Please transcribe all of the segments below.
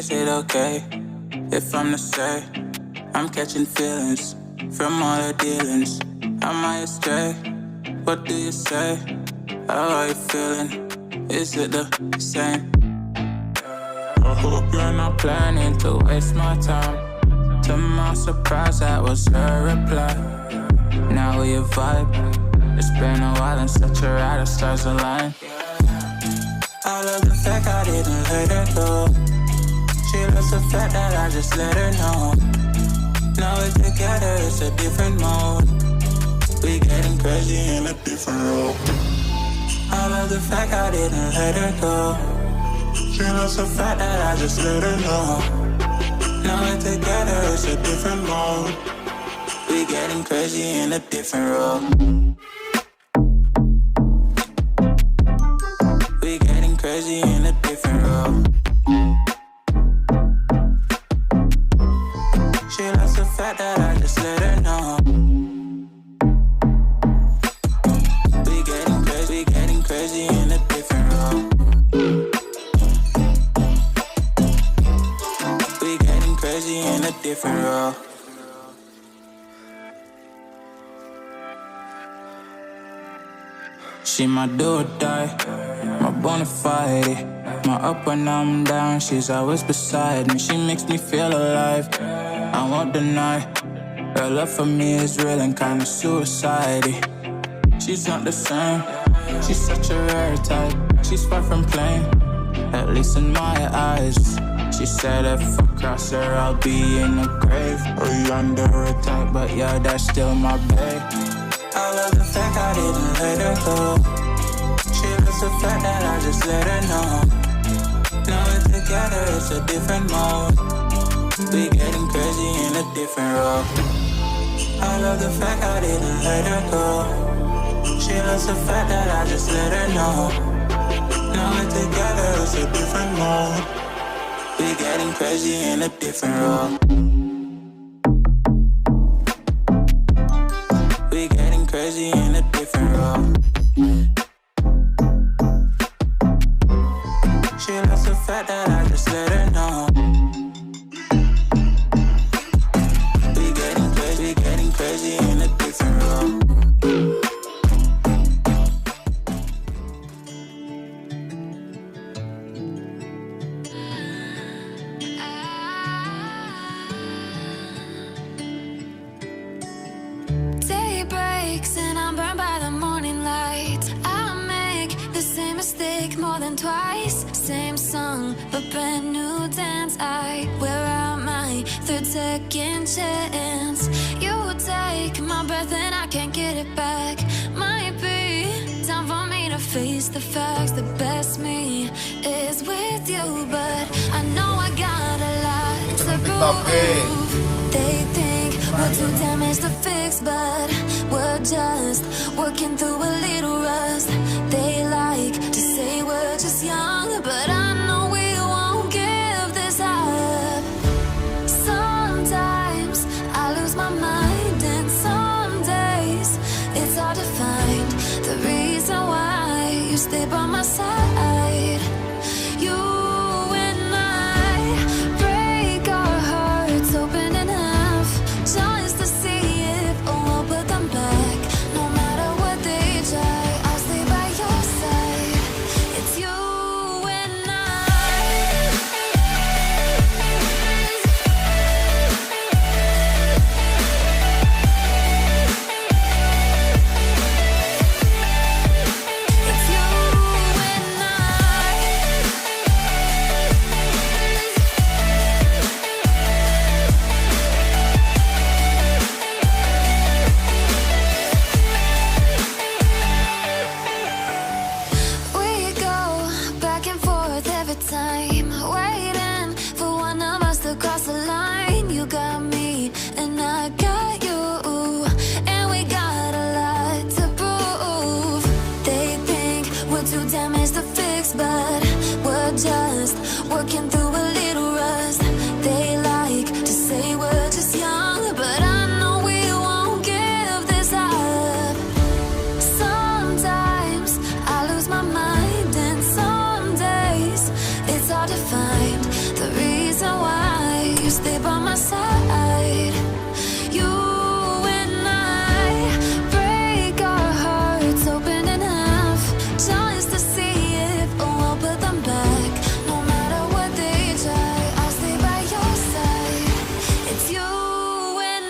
Is it okay if I'm to say I'm catching feelings from all the dealings? Am I astray? What do you say? How are you feeling? Is it the same? I hope you're not planning to waste my time. To my surprise, that was her reply. Now we vibe. It's been a while and such a ride, the stars align. I love the fact I didn't let her go. She loves the fact that I just let her know. Now we're together, it's a different mode. We getting crazy in a different role. I love the fact I didn't let her go. She loves the fact that I just let her know. Now we're together, it's a different mode. We getting crazy in a different role. We getting crazy in a different role. She loves the fact that I just let her know. We getting crazy in a different role. We getting crazy in a different role. She my do or die, my bona fide. My up when I'm down, she's always beside me. She makes me feel alive, I won't deny. Her love for me is real and kinda suicide-y. She's not the same, she's such a rare type. She's far from plain, at least in my eyes. She said if I cross her, I'll be in the grave or under her type, but yeah, that's still my babe. I love the fact I didn't let her go. She loves the fact that I just let her know. Now we're together, it's a different mode. We getting crazy in a different role. I love the fact I didn't let her go. She loves the fact that I just let her know. Now we're together, it's a different mode. We getting crazy in a different role. We getting crazy in a different role. She loves the fact that I just let her know. We getting crazy in a different role. Day breaks and I'm burned by the morning light. I make the same mistake more than twice. Same song, but brand new dance. I wear out my third second chance. You take my breath and I can't get it back. Might be time for me to face the facts. The best me is with you, but I know I got a lot to prove. They think we're too damaged to fix, but we're just working through a little rust. They like to say we're just young, but I know we won't give this up. Sometimes I lose my mind, and some days it's hard to find the reason why you stay by my side. You and I break our hearts open in half, just to see if we'll put them back. No matter what they try, I'll stay by stay by my side. You and I break our hearts open in half, just to see if we'll put them back. No matter what they try, I'll stay by your side. It's you and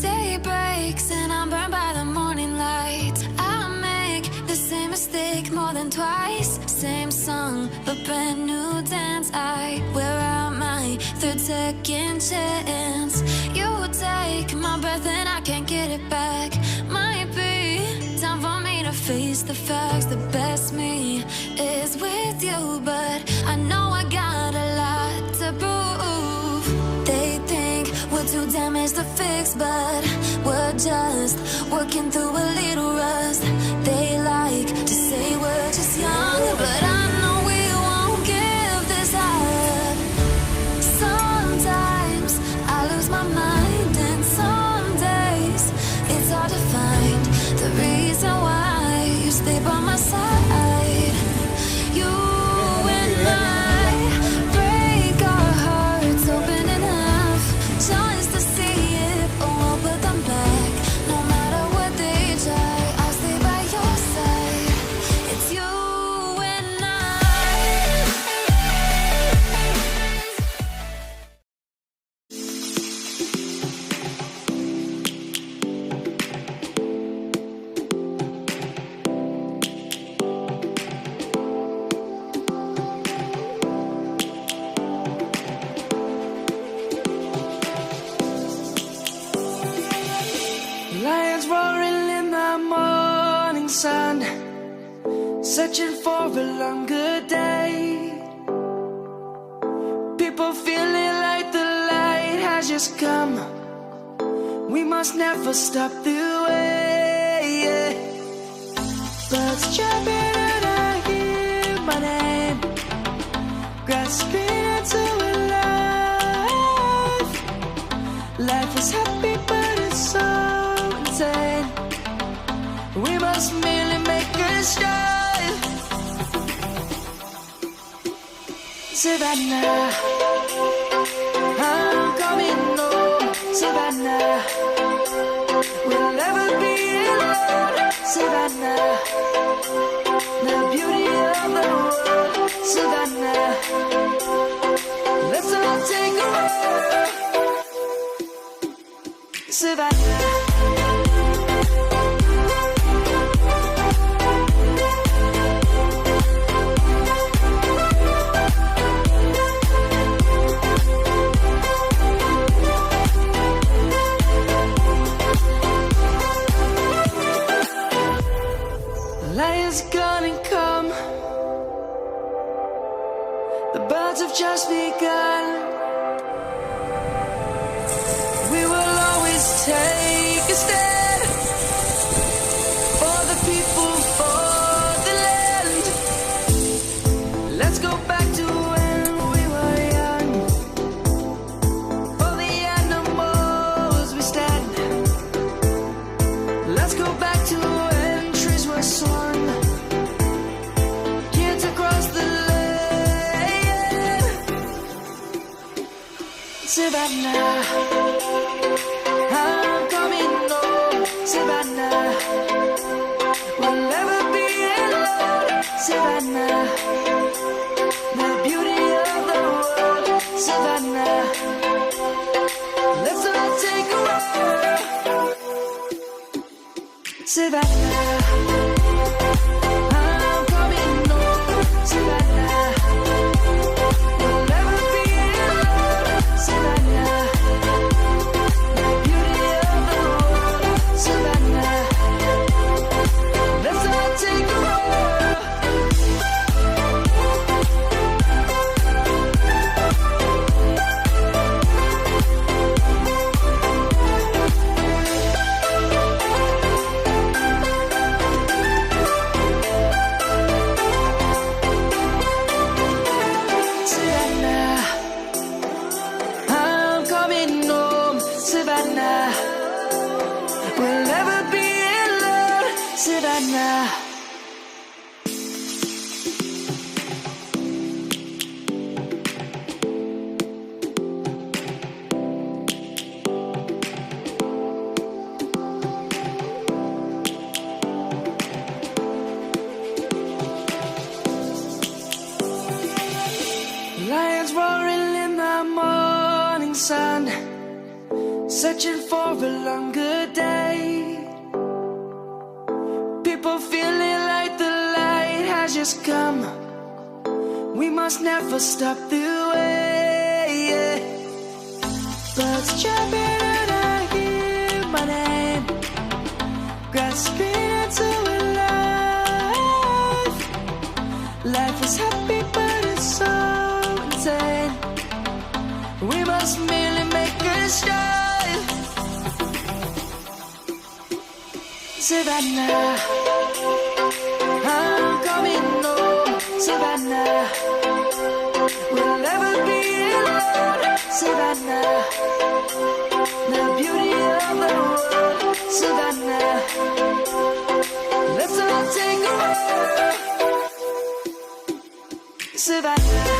day breaks and I'm burned by the morning light. I make the same mistake more than twice. Same song, but brand new dance. I wear out my third second chance. You take my breath and I can't get it back. Might be time for me to face the facts. The best me is with you, but I know I got a lot to prove. They think we're too damaged to fix, but we're just working through a little rust. They like to say we're just young, but I know we won't give this up. Sometimes I lose my mind, and some days it's hard to find the reason why you stay by my side. You and I break our hearts open in half, just to see if we'll put them back. No matter what they try, I'll stay by your side. It's you and Lions roaring in the morning sun, searching for a longer day. People feeling like the light has just come. We must never stop the way. Birds chirping and I hear my name, grasping into a life. Life is happy but it's so insane. We must merely make a start. Savannah, I'm coming home. Savannah, we'll never be alone. Savannah, the beauty of the world. Savannah, let's all take a walk. Savannah. Lion's gonna come. The birds have just begun. We will always take a stand for the people, for the land. Let's go back to when we were young. For the animals we stand. Let's go back to when trees were swung. Kids across the land. Savannah, I'm coming home. Savannah, we'll never be alone. Savannah, the beauty of the world. Savannah, let's all take a walk. Savannah, I'm coming home. Savannah, we'll never be alone. Savannah, the beauty of the world. Savannah. Lions roaring in the morning sun, searching for a longer day. People feeling like the light has just come. We must never stop the way. Birds jumping and I hear my name, grasping into a life. Life is happy but it's so insane. We must merely make a start. Savannah, I'm coming home. Savannah, we'll never be alone. Savannah, the beauty of the world. Savannah, let's all take a walk. Savannah.